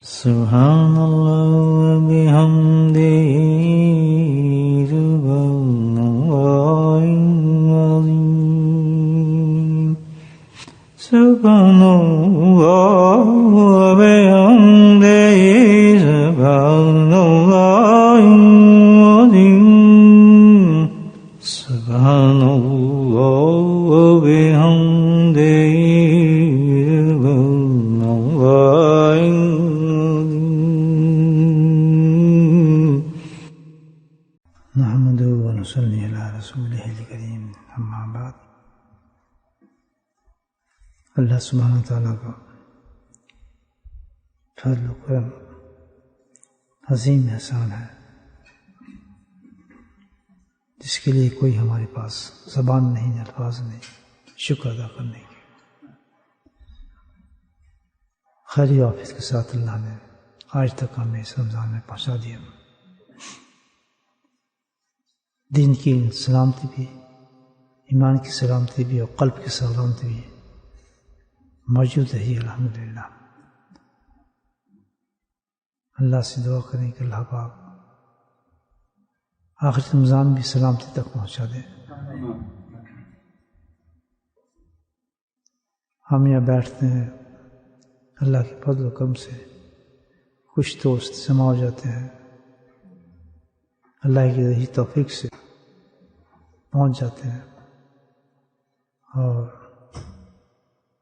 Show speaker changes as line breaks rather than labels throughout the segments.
سبحان اللہ وبحمدہ سبحان اللہ العظیم سبحان اللہ وبحمدہ سبحان اللہ العظیم سبحان اللہ وبحمدہ صلی اللہ رسول کریم اما بعد. اللہ سبحانہ وتعالیٰ کا فضل و کرم عظیم احسان ہے جس کے لیے کوئی ہمارے پاس زبان نہیں، الفاظ نہیں شکر ادا کرنے کے. خیری آفت کے ساتھ اللہ نے آج تک ہمیں اس رمضان میں پہنچا دیا. دین کی سلامتی بھی، ایمان کی سلامتی بھی اور قلب کی سلامتی بھی موجود ہے. الحمدللہ اللہ سے دعا کریں کہ اللہ پاک آخر رمضان بھی سلامتی تک پہنچا دے. ہم یہاں بیٹھتے ہیں اللہ کے فضل و کرم سے کچھ دوست جمع ہو جاتے ہیں، اللہ کی رہی توفیق سے پہنچ جاتے ہیں اور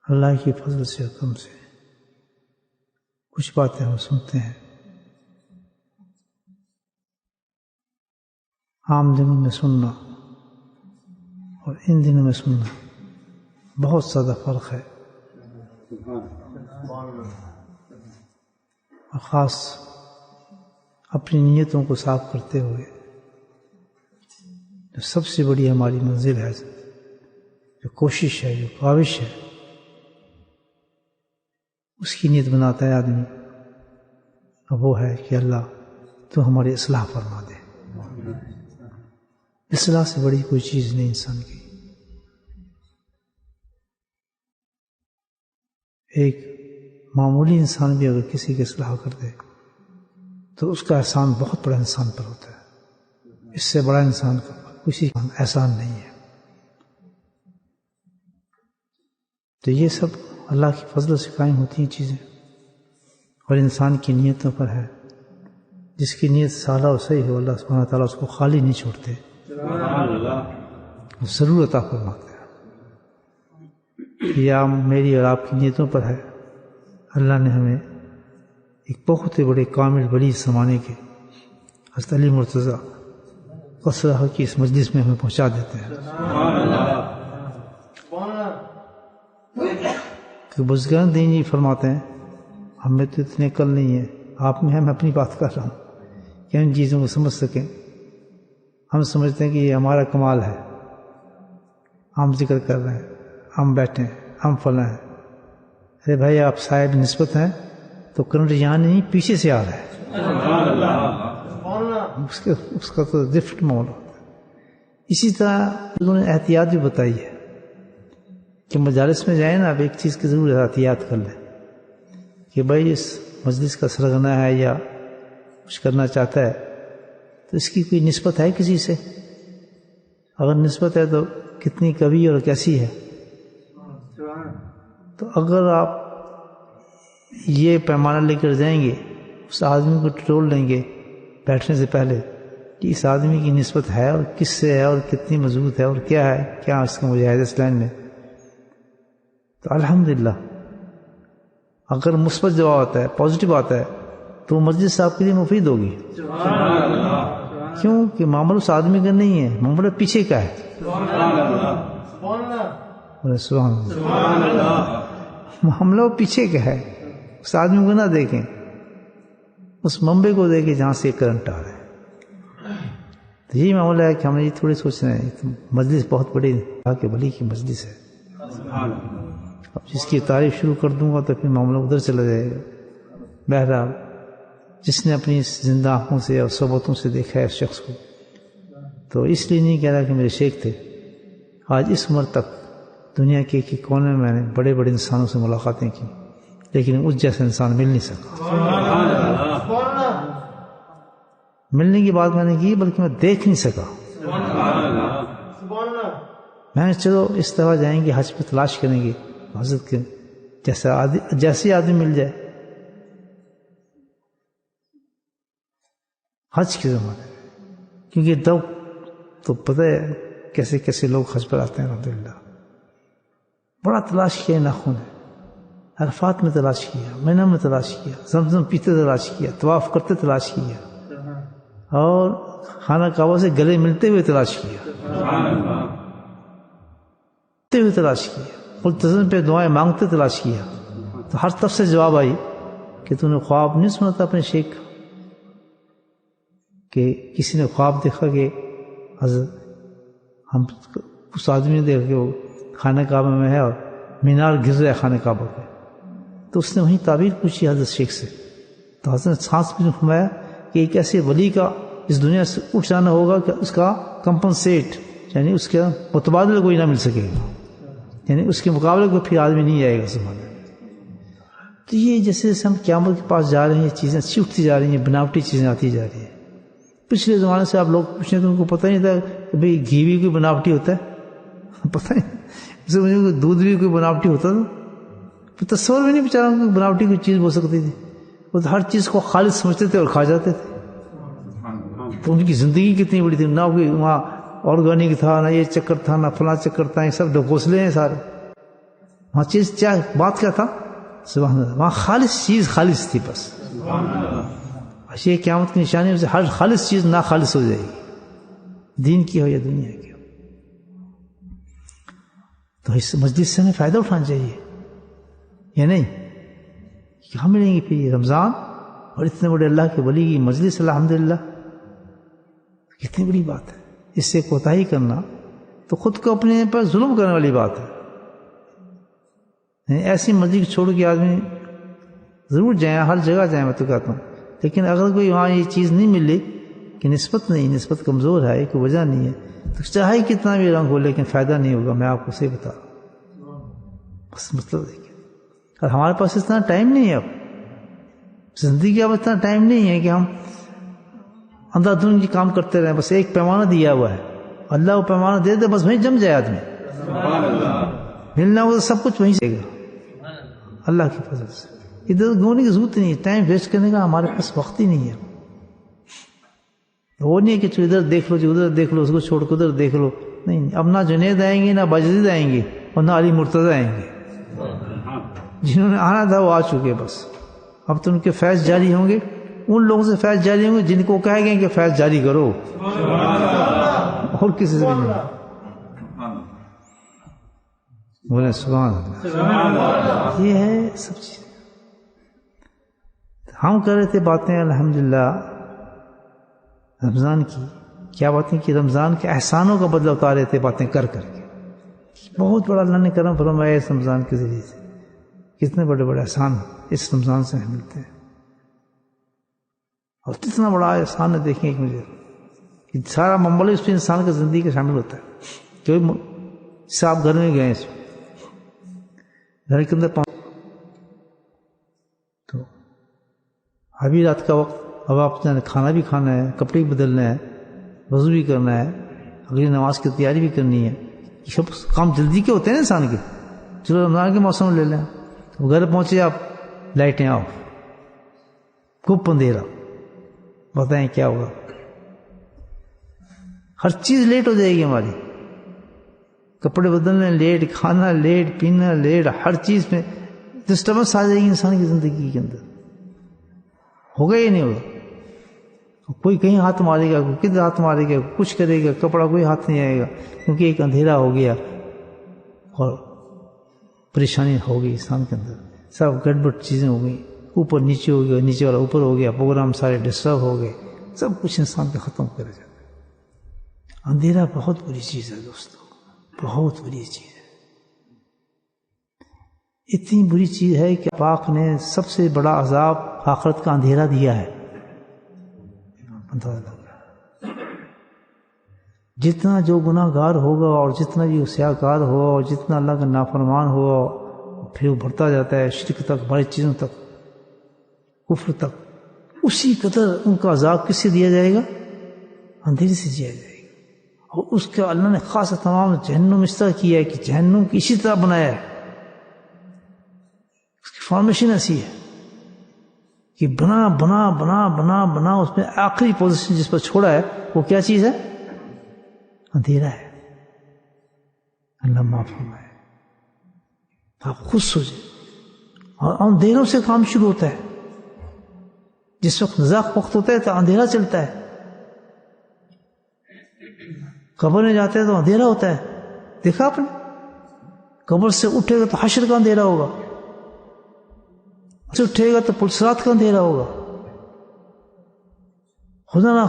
اللہ کی فضل سے حکم سے کچھ باتیں ہم سنتے ہیں. عام دنوں میں سننا اور ان دنوں میں سننا بہت زیادہ فرق ہے، اور خاص اپنی نیتوں کو صاف کرتے ہوئے جو سب سے بڑی ہماری منزل ہے، جو کوشش ہے، جو کاوش ہے، اس کی نیت بناتا ہے آدمی، اور وہ ہے کہ اللہ تو ہماری اصلاح فرما دے. اصلاح سے بڑی کوئی چیز نہیں انسان کی. ایک معمولی انسان بھی اگر کسی کی اصلاح کر دے تو اس کا احسان بہت بڑا انسان پر ہوتا ہے. اس سے بڑا انسان کا کسی کا احسان نہیں ہے. تو یہ سب اللہ کی فضل سے قائم ہوتی ہیں چیزیں، اور انسان کی نیتوں پر ہے. جس کی نیت صالح اور صحیح ہو اللہ سبحانہ تعالیٰ اس کو خالی نہیں چھوڑتے، ضرور عطا فرماتے ہیں. یا میری اور آپ کی نیتوں پر ہے، اللہ نے ہمیں ایک بہت ہی بڑے کامل ولی زمانے کے حضرت علی مرتضیٰ قصرہ کی اس مجلس میں ہمیں پہنچا دیتے ہیں. کہ بزرگان دین جی فرماتے ہیں ہمیں تو اتنے عقل نہیں ہے، آپ میں ہے، میں اپنی بات کر رہا ہوں کہ ان چیزوں کو سمجھ سکیں. ہم سمجھتے ہیں کہ یہ ہمارا کمال ہے، ہم ذکر کر رہے ہیں، ہم بیٹھے ہیں، ہم فلاں ہیں. ارے بھائی آپ صاحب نسبت ہیں تو کرنٹ یہاں نہیں پیچھے سے آ رہا ہے، اس کا تو ڈفرنٹ ماحول ہوتا ہے. اسی طرح انہوں نے احتیاط بھی بتائی ہے کہ مجالس میں جائیں نا، اب ایک چیز کی ضرور احتیاط کر لیں کہ بھائی اس مجلس کا سرغنہ ہے یا کچھ کرنا چاہتا ہے تو اس کی کوئی نسبت ہے کسی سے؟ اگر نسبت ہے تو کتنی کبھی اور کیسی ہے؟ تو اگر آپ یہ پیمانہ لے کر جائیں گے، اس آدمی کو ٹٹول لیں گے بیٹھنے سے پہلے کہ اس آدمی کی نسبت ہے اور کس سے ہے اور کتنی مضبوط ہے اور کیا ہے، کیا اس کا مجاہد اس لائن میں، تو الحمدللہ اگر مثبت جواب آتا ہے، پازیٹیو آتا ہے، تو مجلس آپ کے لیے مفید ہوگی. کیوں کہ معاملہ اس آدمی کا نہیں ہے، معاملہ پیچھے کا ہے. سبحان اللہ. معاملہ پیچھے کا ہے. اس آدمی کو نہ دیکھیں، اس منبع کو دیکھیں جہاں سے کرنٹ آ رہا ہے. تو یہی معاملہ ہے کہ ہم نے یہ تھوڑی سوچ رہے ہیں مجلس بہت بڑی اللہ کے ولی کی مجلس ہے. اب جس کی تعریف شروع کر دوں گا تو پھر معاملہ ادھر چلا جائے گا. بہرحال جس نے اپنی زندہ آنکھوں سے اور صحبتوں سے دیکھا ہے اس شخص کو، تو اس لیے نہیں کہہ رہا کہ میرے شیخ تھے. آج اس عمر تک دنیا کے ایک کونے میں میں نے بڑے بڑے انسانوں سے ملاقاتیں کی، لیکن اس جیسا انسان مل نہیں سکا. ملنے کی بات میں نے کی بلکہ میں دیکھ نہیں سکا. میں نے چلو اس طرح جائیں گے حج پہ تلاش کریں گے حضرت کے جیسے آدمی مل جائے. حج کے زمانے میں کیونکہ دو تو پتہ ہے کیسے کیسے لوگ حج پر آتے ہیں الحمدللہ. بڑا تلاش کیا ناخن ہے. عرفات میں تلاش کیا, منہ میں تلاش کیا, زمزم پیتے تلاش کیا, طواف کرتے تلاش کیا, اور خانہ کعبہ سے گلے ملتے ہوئے تلاش کیا, تلاش کیا, ملتزم پہ دعائیں مانگتے تلاش کیا. تو ہر طرف سے جواب آئی کہ تو نے خواب نہیں سنا تھا اپنے شیخ کہ کسی نے خواب دیکھا کہ حضرت ہم اس آدمی نے دیکھا کہ وہ خانہ کعبہ میں ہے اور مینار گر رہا ہے خانہ کعبہ پہ. تو اس نے وہیں تعبیر پوچھی حضرت شیخ سے. تو حضرت نے سانس بھی فرمایا کہ ایک ایسے ولی کا اس دنیا سے اٹھ جانا ہوگا کہ اس کا کمپنسیٹ یعنی اس کا متبادل کوئی نہ مل سکے گا, یعنی اس کے مقابلے کو پھر آدمی نہیں آئے گا زمانے میں. تو یہ جیسے جیسے ہم قیامت کے پاس جا رہے ہیں, یہ چیزیں اچھی اٹھتی جا رہی ہیں, بناوٹی چیزیں آتی جا رہی ہیں. پچھلے زمانے سے آپ لوگ پوچھیں تو ان کو پتہ نہیں تھا کہ بھئی گھی بھی کوئی بناوٹی ہوتا ہے, پتہ نہیں. اسے مجھے دودھ بھی کوئی بناوٹی ہوتا تھا, تصور بھی نہیں بیچارہ کوئی بناوٹی کوئی چیز ہو سکتی تھی. وہ ہر چیز کو خالص سمجھتے تھے اور کھا جاتے تھے. تو ان کی زندگی کتنی بڑی تھی, نہ کوئی وہاں آرگینک تھا, نہ یہ چکر تھا, نہ فلاں چکر تھا, یہ سب ڈھکوسلے ہیں سارے. وہاں چیز کیا بات کیا تھا, سبحان اللہ, وہاں خالص چیز خالص تھی بس. یہ قیامت کی نشانی سے ہر خالص چیز ناخالص ہو جائے گی, دین کی ہو یا دنیا کی ہو. تو اس مجلس سے ہمیں فائدہ اٹھانا چاہیے یا نہیں. کہاں ملیں گے پھر یہ رمضان اور اتنے بڑے اللہ کے ولی کی مجلس, الحمدللہ کتنی بڑی بات ہے. اس سے کوتاہی کرنا تو خود کو اپنے پر ظلم کرنے والی بات ہے. ایسی مجلس چھوڑ کے آدمی ضرور جائیں, ہر جگہ جائیں, میں تو کہتا ہوں, لیکن اگر کوئی وہاں یہ چیز نہیں ملے کہ نسبت نہیں, نسبت کمزور ہے, کوئی وجہ نہیں ہے, تو چاہے کتنا بھی رنگ ہو لیکن فائدہ نہیں ہوگا. میں آپ کو صحیح بتا رہا ہوں, بس مطلب دیکھیں. اور ہمارے پاس اتنا ٹائم نہیں ہے, اب زندگی اب اتنا ٹائم نہیں ہے کہ ہم اندھا دھند کی کام کرتے رہیں. بس ایک پیمانہ دیا ہوا ہے, اللہ وہ پیمانہ دے دے, بس وہیں جم جائے آدمی. ملنا ہوگا تو سب کچھ وہیں سے گا اللہ کی فضل سے. ادھر گھومنے کی ضرورت نہیں ہے, ٹائم ویسٹ کرنے کا ہمارے پاس وقت ہی نہیں ہے. وہ نہیں ہے کہ ادھر دیکھ لو, جو ادھر دیکھ لو, اس کو چھوڑ کے ادھر دیکھ لو. نہیں, اب نہ جنید آئیں گے, نہ باجدید آئیں گے, اور نہ علی مرتضی آئیں گے. جنہوں نے آنا تھا وہ آ چکے بس. اب تو ان کے فیض جاری ہوں گے, ان لوگوں سے فیض جاری ہوں گے جن کو کہے گئے کہ فیض جاری کرو, اور کسی سے بھی نہیں. بولے سبحان اللہ. یہ ہے سب چیز. ہم کر رہے تھے باتیں الحمدللہ رمضان کی. کیا باتیں کی, رمضان کے احسانوں کا بدلہ اتار رہے تھے باتیں کر کر کے. بہت بڑا اللہ نے کرم فرمایا اس رمضان کے ذریعے سے. کتنے بڑے بڑے احسان اس رمضان سے ہمیں ملتے ہیں. اور کتنا بڑا احسان ہے دیکھیں ایک مجھے, کہ سارا معاملہ اس پہ انسان کی زندگی کا شامل ہوتا ہے. کہ جیسے آپ گھر میں گئے, اس گھر کے اندر تو ابھی رات کا وقت, اب آپ نے کھانا بھی کھانا ہے, کپڑے بھی بدلنا ہے, وضو بھی کرنا ہے, اگلی نماز کی تیاری بھی کرنی ہے. یہ سب کام جلدی کے ہوتے ہیں نا انسان کے. چلو رمضان کے موسم لے لیں, گھر پہنچے آپ, لائٹیں آف, خوب اندھیرا, بتائیں کیا ہوگا. ہر چیز لیٹ ہو جائے گی ہماری. کپڑے بدلنے لیٹ, کھانا لیٹ, پینا لیٹ, ہر چیز میں ڈسٹربنس آ جائے گی انسان کی زندگی کے اندر. ہوگا یا نہیں ہوگا؟ کوئی کہیں ہاتھ مارے گا, کوئی کدھر ہاتھ مارے گا, کچھ کرے گا, کپڑا کوئی ہاتھ نہیں آئے گا, کیونکہ ایک اندھیرا ہو گیا اور پریشانی ہو گئی انسان کے اندر. سب گڑبڑ چیزیں ہو گئی, اوپر نیچے ہو گیا, نیچے والا اوپر ہو گیا, پروگرام سارے ڈسٹرب ہو گئے, سب کچھ انسان کا ختم کر جاتا ہے. اندھیرا بہت بری چیز ہے دوستو, بہت بری چیز ہے. اتنی بری چیز ہے کہ پاک نے سب سے بڑا عذاب آخرت کا اندھیرا دیا ہے. جتنا جو گناہ گار ہوگا اور جتنا بھی سیاہ کار ہو اور جتنا اللہ کا نافرمان ہو, پھر وہ بڑھتا جاتا ہے شرک تک، بڑی چیزوں تک، کفر تک. اسی قدر ان کا عذاب کس سے دیا جائے گا؟ اندھیرے سے دیا جائے گا. اور اس کا اللہ نے خاص تمام جہنم اس طرح کیا ہے کہ جہنم کی اسی طرح بنایا ہے. اس کی فارمیشن ایسی ہے کہ بنا بنا بنا بنا بنا اس میں آخری پوزیشن جس پر چھوڑا ہے وہ کیا چیز ہے؟ اندھیرا ہے. اللہ معاف فرمائے. آپ خود سوچیں. اور اندھیروں سے کام شروع ہوتا ہے. جس وقت نزاق وقت ہوتا ہے تو اندھیرا چلتا ہے. قبر میں جاتے ہیں تو اندھیرا ہوتا ہے. دیکھا آپ نے؟ قبر سے اٹھے گا تو حشر کا اندھیرا ہوگا، سے اٹھے گا تو پلسرات کا اندھیرا ہوگا. خدا نہ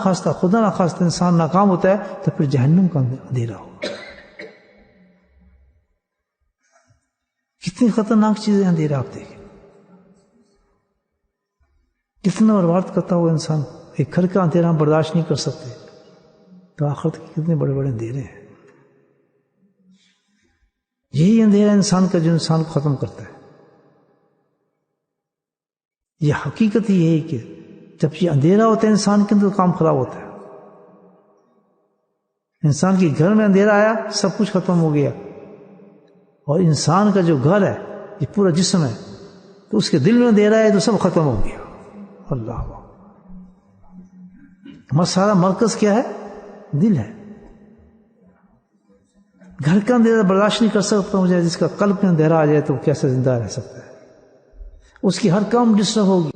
خواستہ انسان ناکام ہوتا ہے تو پھر جہنم کا اندھیرا ہوگا. کتنی خطرناک چیزیں اندھیرا آپ دیکھیں. کتنا برباد کرتا ہوا انسان. ایک گھر کا اندھیرا ہم برداشت نہیں کر سکتے تو آخرت کے کتنے بڑے بڑے اندھیرے ہیں. یہی اندھیرا انسان کا جو انسان کو ختم کرتا ہے. یہ حقیقت یہ ہے کہ جب یہ اندھیرا ہوتا ہے انسان کے اندر تو کام خراب ہوتا ہے. انسان کے گھر میں اندھیرا آیا سب کچھ ختم ہو گیا. اور انسان کا جو گھر ہے یہ پورا جسم ہے تو اس کے دل میں اندھیرا ہے تو سب ختم ہو گیا. اللہ ہمارا سارا مرکز کیا ہے؟ دل ہے. گھر کا اندھیرا برداشت نہیں کر سکتا مجھے. جس کا قلب میں اندھیرا آ جائے تو کیسے زندہ رہ سکتا ہے؟ اس کی ہر کام ڈسٹرب ہوگی.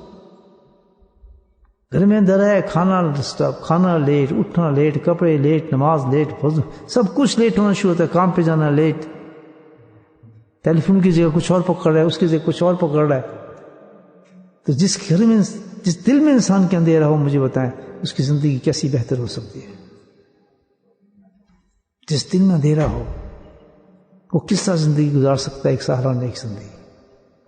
گھر میں اندھیرا ہے، کھانا ڈسٹرب، کھانا لیٹ، اٹھنا لیٹ، کپڑے لیٹ، نماز لیٹ، سب کچھ لیٹ ہونا شروع ہوتا ہے. کام پہ جانا لیٹ، ٹیلی فون کی جگہ کچھ اور پکڑ رہا ہے، اس کی جگہ کچھ اور پکڑ رہا ہے. تو جس گھر میں جس دل میں انسان کے اندھیرا ہو مجھے بتائیں اس کی زندگی کیسی بہتر ہو سکتی ہے؟ جس دل میں اندھیرا ہو وہ کس طرح زندگی گزار سکتا ہے؟ ایک سہارا نیک زندگی.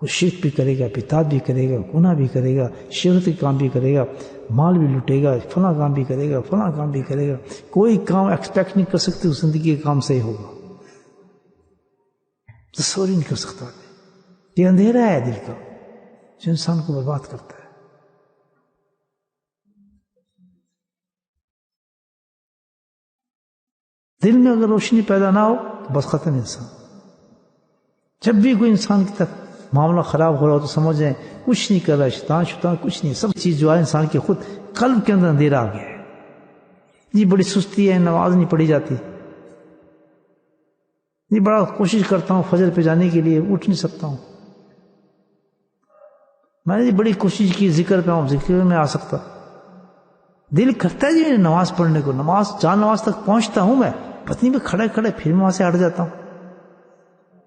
وہ شرک بھی کرے گا، بدعت بھی کرے گا، گناہ بھی کرے گا، شہرت کے کام بھی کرے گا، مال بھی لوٹے گا، فلاں کام بھی کرے گا، فلاں کام بھی کرے گا. کوئی کام ایکسپیکٹ نہیں کر سکتے اس زندگی کے کام صحیح ہوگا. تصور ہی نہیں کر سکتا. یہ اندھیرا ہے دل کا جو انسان کو برباد کرتا ہے. دل میں اگر روشنی پیدا نہ ہو تو بس ختم انسان. جب بھی کوئی انسان کی طرف معاملہ خراب ہو رہا ہو تو سمجھ جائیں کچھ نہیں کر رہا ہے، شیطان کچھ نہیں. سب چیز جو ہے انسان کے خود قلب کے اندر اندھیرا آ گیا ہے. یہ بڑی سستی ہے، نماز نہیں پڑھی جاتی. یہ بڑا کوشش کرتا ہوں فجر پہ جانے کے لیے، اٹھ نہیں سکتا ہوں. میں نے بڑی کوشش کی ذکر پہ آؤں، ذکر میں آ سکتا. دل کرتا ہے جی نماز پڑھنے کو، نماز تک پہنچتا ہوں میں، پتنی پہ کھڑے کھڑے پھر وہاں سے ہٹ جاتا ہوں.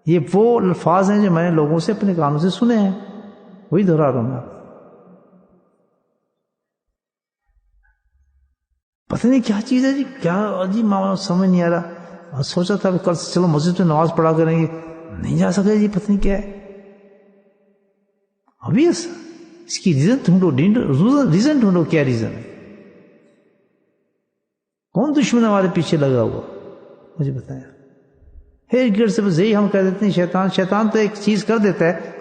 یہ وہ الفاظ ہیں جو میں نے لوگوں سے اپنے کانوں سے سنے ہیں، وہی دہرا رہا ہوں میں. پتہ نہیں کیا چیز ہے جی، کیا عجیب معاملہ سمجھ نہیں آ رہا. اور سوچا تھا کل سے چلو مسجد میں نماز پڑھا کریں گے، نہیں جا سکے جی. پتہ نہیں کیا ہے. ابھی اس کی ریزن ڈھونڈو، ریزن ڈھونڈو. کیا ریزن ہے؟ کون دشمن ہمارے پیچھے لگا ہوا مجھے بتایا. ہیر گرد سے بس یہی ہم کہہ دیتے ہیں شیطان تو ایک چیز کر دیتا ہے.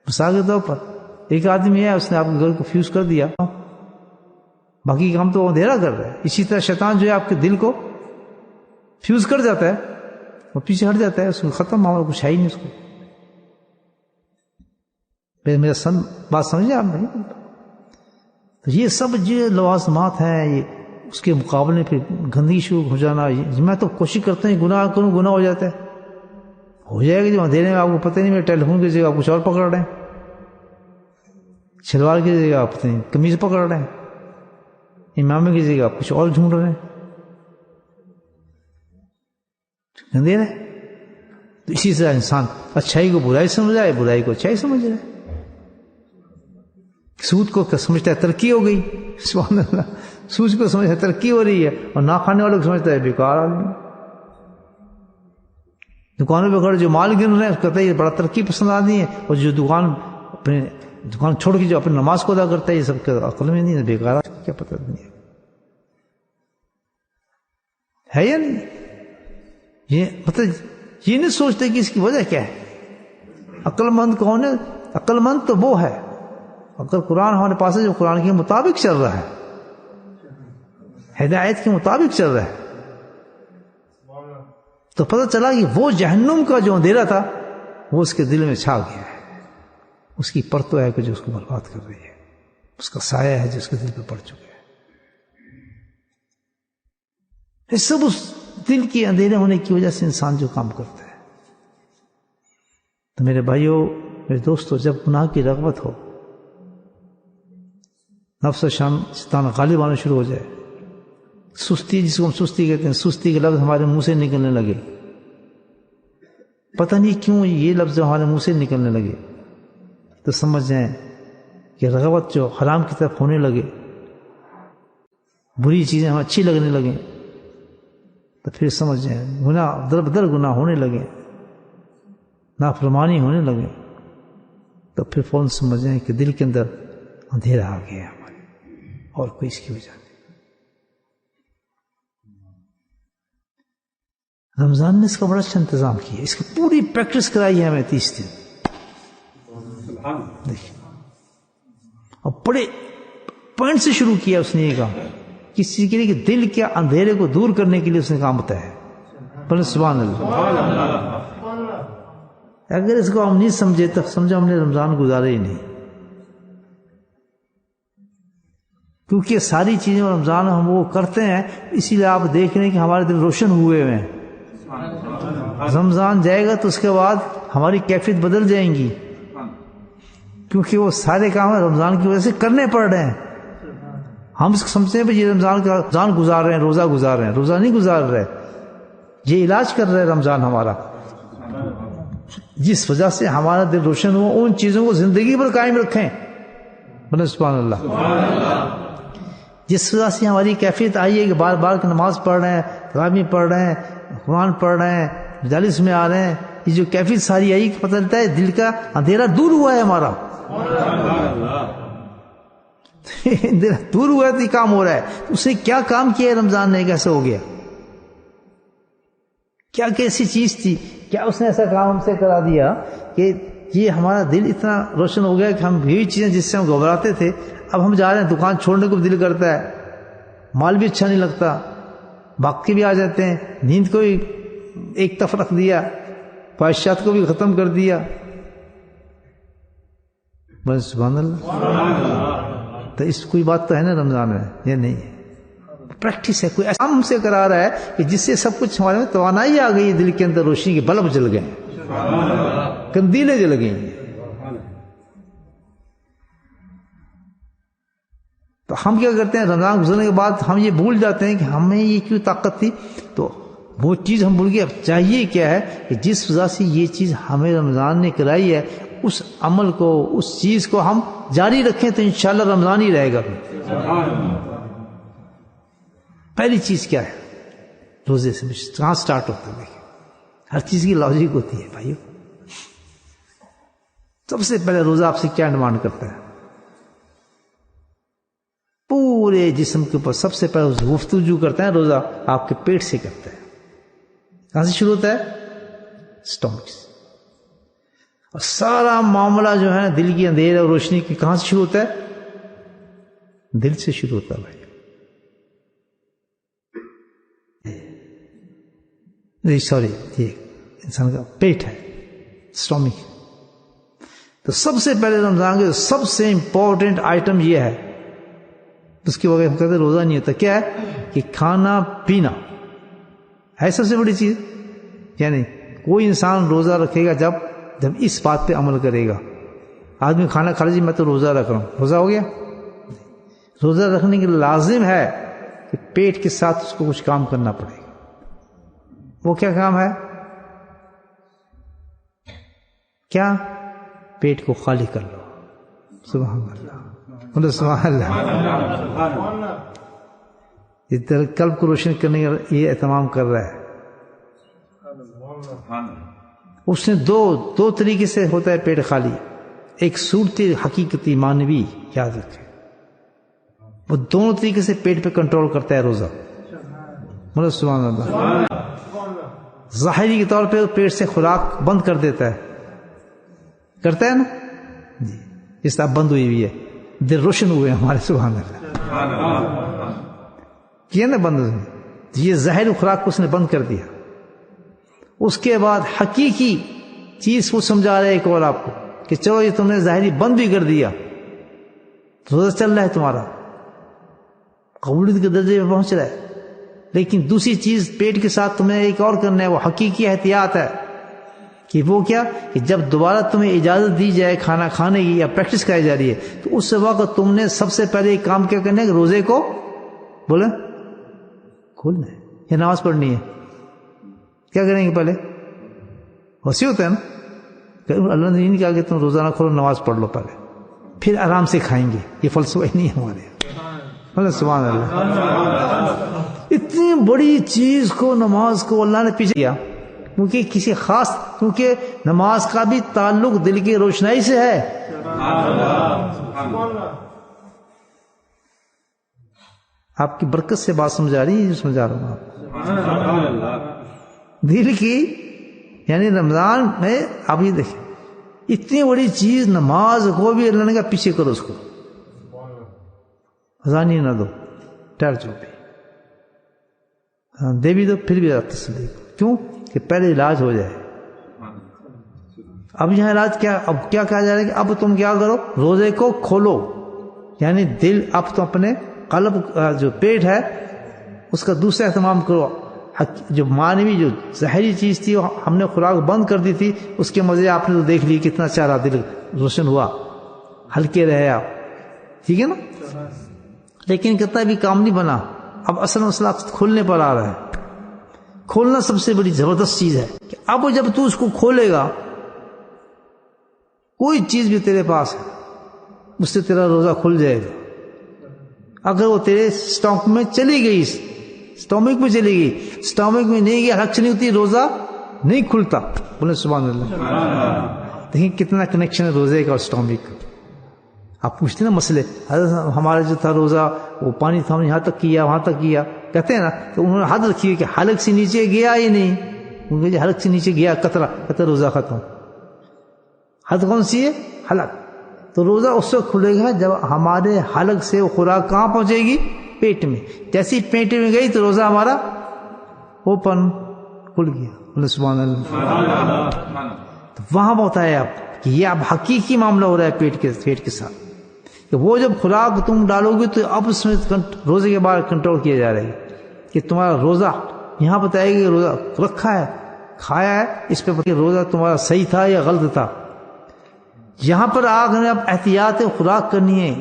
مثال کے طور پر ایک آدمی ہے، اس نے آپ کے گھر کو فیوز کر دیا، باقی کام تو وہ اندھیرا کر رہا ہے. اسی طرح شیطان جو ہے آپ کے دل کو فیوز کر جاتا ہے، وہ پیچھے ہٹ جاتا ہے، اس کو ختم معاملہ، کچھ ہے ہی نہیں اس کو. میرا بات سمجھے آپ نہیں؟ تو یہ سب جو لوازمات ہیں یہ اس کے مقابلے پھر گندگی شروع ہو جانا. میں تو کوشش کرتا ہوں گناہ کروں، گناہ ہو جاتا ہے. ہو جائے گا جو اندھیرے میں آپ کو پتہ نہیں، میرے ٹیلی فون کی جگہ آپ کچھ اور پکڑ رہے ہیں، شلوار کی جگہ آپ پتہ نہیں قمیض پکڑ رہے ہیں، امامے کی جگہ آپ کچھ اور ڈھونڈ رہے ہیں. اندھیرا ہے. تو اسی طرح انسان اچھائی کو برائی سمجھ رہا ہے، برائی کو اچھائی سمجھ رہا ہے. سود کو سمجھتا ہے ترقی ہو گئی، سبحان اللہ. سود کو سمجھتا ہے ترقی ہو رہی ہے، اور نہ کھانے والوں کو سمجھتا ہے بیکار آدمی. دکانوں پہ کھڑے جو مال گن رہے ہیں کہتا ہے یہ بڑا ترقی پسند آدمی ہے، اور جو دکان چھوڑ کے جو اپنی نماز کو ادا کرتا ہے یہ سب عقل میں نہیں ہے، بیکار کیا پتہ نہیں ہے یا نہیں. یہ مطلب یہ نہیں سوچتے کہ اس کی وجہ کیا ہے. عقل مند کون ہے؟ عقل مند تو وہ ہے اگر قرآن ہمارے پاس ہے جو قرآن کے مطابق چل رہا ہے، ہدایت کے مطابق چل رہا ہے، تو پتہ چلا کہ وہ جہنم کا جو اندھیرا تھا وہ اس کے دل میں چھا گیا ہے، اس کی پرتو ہے کہ جو اس کو برباد کر رہی ہے، اس کا سایہ ہے جو اس کے دل پہ پڑ چکا ہے۔ یہ سب اس دل کے اندھیرے ہونے کی وجہ سے انسان جو کام کرتا ہے۔ تو میرے بھائیوں، میرے دوستوں، جب گناہ کی رغبت ہو، نفس و شیطان غالب آنا شروع ہو جائے، سستی، جس کو ہم سستی کہتے ہیں، سستی کے لفظ ہمارے منہ سے نکلنے لگے، پتہ نہیں کیوں یہ لفظ ہمارے منہ سے نکلنے لگے، تو سمجھ جائیں کہ رغبت جو حرام کی طرف ہونے لگے، بری چیزیں ہمیں اچھی لگنے لگیں، تو پھر سمجھ جائیں گناہ در بدر گناہ ہونے لگے، نافرمانی ہونے لگے، تو پھر فوراً سمجھ جائیں کہ دل کے اندر اندھیرا آ گیا ہمارے، اور کوئی اس کی وجہ نہیں۔ رمضان نے اس کا بڑا اچھا انتظام کیا، اس کی پوری پریکٹس کرائی ہے ہمیں 30 دن، دیکھیں، اور بڑے پوائنٹ سے شروع کیا اس نے یہ کام، کس چیز کے لیے؟ کہ دل کے اندھیرے کو دور کرنے کے لیے اس نے کام بتایا ہے۔ بولے سبحان اللہ۔ اگر اس کو ہم نہیں سمجھے تو سمجھو ہم نے رمضان گزارے ہی نہیں، کیونکہ ساری چیزیں رمضان ہم وہ کرتے ہیں، اسی لیے آپ دیکھ رہے ہیں کہ ہمارے دل روشن ہوئے ہوئے ہیں۔ رمضان جائے گا تو اس کے بعد ہماری کیفیت بدل جائیں گی، کیونکہ وہ سارے کام رمضان کی وجہ سے کرنے پڑ رہے ہیں۔ ہم اس کو سمجھتے ہیں یہ رمضان گزار رہے ہیں، روزہ گزار رہے ہیں، روزہ نہیں گزار رہے، یہ علاج کر رہے ہیں رمضان ہمارا، جس وجہ سے ہمارا دل روشن ہو، ان چیزوں کو زندگی پر قائم رکھیں۔ بولے سبحان اللہ۔ جس وجہ سے ہماری کیفیت آئی ہے کہ بار بار نماز پڑھ رہے ہیں، تراویح پڑھ رہے ہیں، قرآن پڑھ رہے ہیں، مجالس میں آ رہے ہیں، یہ جو کیفیت ساری آئی کہ پتہ چلتا ہے دل کا اندھیرا دور ہوا ہے ہمارا، اندھیرا دور ہوا ہے تو یہ کام ہو رہا ہے۔ اس نے کیا کام کیا ہے رمضان نے، کیسے ہو گیا؟ کیا کیسی چیز تھی؟ کیا اس نے ایسا کام ہم سے کرا دیا کہ یہ ہمارا دل اتنا روشن ہو گیا کہ ہم یہی چیزیں جس سے ہم گھبراتے تھے، اب ہم جا رہے ہیں، دکان چھوڑنے کو بھی دل کرتا ہے، مال بھی اچھا نہیں لگتا، بھاگ کے بھی آ جاتے ہیں، نیند کو بھی ایک طرف رکھ دیا، خواہشات کو بھی ختم کر دیا۔ بس سبحان اللہ۔ تو اس کوئی بات تو ہے نا رمضان میں، یہ نہیں ہے، پریکٹس ہے، کوئی ایسا ہم سے کرا رہا ہے کہ جس سے سب کچھ ہمارے میں توانائی آ گئی، دل کے اندر روشنی کے بلب جل گئے، کندیلیں جل گئی۔ تو ہم کیا کرتے ہیں رمضان گزرنے کے بعد ہم یہ بھول جاتے ہیں کہ ہمیں یہ کیوں طاقت تھی، تو وہ چیز ہم بھول گئے۔ اب چاہیے کیا ہے کہ جس وجہ سے یہ چیز ہمیں رمضان نے کرائی ہے، اس عمل کو، اس چیز کو ہم جاری رکھیں تو انشاءاللہ رمضان ہی رہے گا۔ پہلی چیز کیا ہے؟ روزے سے کہاں سٹارٹ ہوتا ہے؟ دیکھیں، ہر چیز کی لاجک ہوتی ہے بھائیو۔ سب سے پہلے روزہ آپ سے کیا ڈیمانڈ کرتا ہے؟ پورے جسم کے اوپر سب سے پہلے گفتگو کرتا ہے روزہ آپ کے پیٹ سے کرتا ہے۔ کہاں سے شروع ہوتا ہے؟ اسٹمک سے۔ اور سارا معاملہ جو ہے دل کی اندھیرے اور روشنی کی کہاں سے شروع ہوتا ہے؟ دل سے شروع ہوتا ہے بھائی۔ سوری، یہ انسان کا پیٹ ہے، اسٹمک۔ تو سب سے پہلے رمضان کے سب سے امپورٹنٹ آئٹم یہ ہے، اس کی وجہ ہم کہتے ہیں روزہ نہیں ہوتا، کیا ہے کہ کھانا پینا ہے سب سے بڑی چیز۔ یعنی کوئی انسان روزہ رکھے گا جب اس بات پہ عمل کرے گا۔ آدمی کھانا کھا لیجیے، میں تو روزہ رکھ رہا ہوں، روزہ ہو گیا؟ روزہ رکھنے کے لازم ہے کہ پیٹ کے ساتھ اس کو کچھ کام کرنا پڑے گا۔ وہ کیا کام ہے؟ کیا؟ پیٹ کو خالی کر لو۔ سبحان اللہ، سبحان اللہ۔ یہ قلب کو روشن کرنے کا یہ اہتمام کر رہا ہے۔ اس نے دو طریقے سے ہوتا ہے پیٹ خالی، ایک صورتی حقیقتی معنوی، یاد رکھیں، وہ دونوں طریقے سے پیٹ پہ کنٹرول کرتا ہے روزہ۔ مطلب سبحان اللہ، ظاہری کے طور پہ پیٹ سے خوراک بند کر دیتا ہے، کرتا ہے نا جی. اس طرح بند ہوئی ہوئی ہے, دل روشن ہوئے ہمارے, سبحان اللہ, کیا نا بند ہوئی. یہ ظاہری خوراک کو اس نے بند کر دیا. اس کے بعد حقیقی چیز کو سمجھا رہے ایک اور آپ کو کہ چلو یہ تم نے ظاہری بند بھی کر دیا, روزہ چل رہا ہے تمہارا, قبولیت کے درجے پہ پہنچ رہا ہے, لیکن دوسری چیز پیٹ کے ساتھ تمہیں ایک اور کرنا ہے, وہ حقیقی احتیاط ہے. کہ وہ کیا, کہ جب دوبارہ تمہیں اجازت دی جائے کھانا کھانے کی یا پریکٹس کرائی جا رہی ہے, تو اس وقت تم نے سب سے پہلے ایک کام کیا کرنا ہے کہ روزے کو بولے کھولنا ہے یا نماز پڑھنی ہے. کیا کریں گے پہلے؟ وسیع ہوتا ہے نا, کہ اللہ نے نہیں کہا کہ تم روزانہ کھولو, نماز پڑھ لو پہلے, پھر آرام سے کھائیں گے. یہ فلسفہ نہیں ہے ہمارے. سبحان اللہ. اتنی بڑی چیز کو, نماز کو اللہ نے پیچھے کیا کیونکہ کسی خاص, کیونکہ نماز کا بھی تعلق دل کی روشنائی سے ہے. آپ کی برکت سے بات سمجھا رہی ہے, جو سمجھا رہا ہوں آپ دل کی, یعنی رمضان میں آپ یہ دیکھیں اتنی بڑی چیز نماز کو بھی اللہ نے کہا پیچھے کرو, اس کو اذان ہی نہ دو, ٹھہر جاؤ بھی, دے بھی دو پھر بھی تسلی. کیوں کہ پہلے علاج ہو جائے. اب یہاں علاج کیا, اب کیا کہا جا رہا ہے کہ اب تم کیا کرو, روزے کو کھولو, یعنی دل, اب تم اپنے قلب جو پیٹ ہے اس کا دوسرا اہتمام کرو. جو مانوی جو ظاہری چیز تھی ہم نے خوراک بند کر دی تھی, اس کے مزے آپ نے تو دیکھ لی, کتنا چارہ دل روشن ہوا, ہلکے رہے آپ, ٹھیک ہے نا. لیکن کتنا بھی کام نہیں بنا. اب اصل مسئلہ کھولنے پر آ رہا ہے. کھولنا سب سے بڑی زبردست چیز ہے کہ اب جب تو اس کو کھولے گا, کوئی چیز بھی تیرے پاس ہے اس سے تیرا روزہ کھل جائے گا. اگر وہ تیرے سٹامک میں چلی گئی, سٹامک میں چلی گئی, سٹامک میں نہیں گئی, حلق نہیں ہوتی, روزہ نہیں کھلتا. بولے سبحان اللہ. دیکھیں کتنا کنیکشن ہے روزے کا اور سٹامک کا. آپ پوچھتے نا مسئلے, ہمارا جو تھا روزہ وہ پانی تھا, ہم نے یہاں تک کیا وہاں تک کیا, کہتے ہیں نا, تو انہوں نے حد رکھی ہے کہ حلق سے نیچے گیا ہی نہیں. ان کے حلق سے نیچے گیا قطرہ, قطرہ روزہ ختم. حد کون سی ہے؟ حلق. تو روزہ اس وقت کھلے گا جب ہمارے حلق سے وہ خوراک کہاں پہنچے گی؟ پیٹ میں. جیسی پیٹ میں گئی تو روزہ ہمارا اوپن کھل گیا. سبحان اللہ. تو وہاں بتایا آپ کہ یہ اب حقیقی معاملہ ہو رہا ہے پیٹ کے ساتھ, کہ وہ جب خوراک تم ڈالو گے تو اب اس میں روزے کے بعد کنٹرول کیا جا رہا ہے کہ تمہارا روزہ, یہاں بتائے گا کہ روزہ رکھا ہے, کھایا ہے, اس پہ روزہ تمہارا صحیح تھا یا غلط تھا. یہاں پر آگ نے اب احتیاط خوراک کرنی ہے.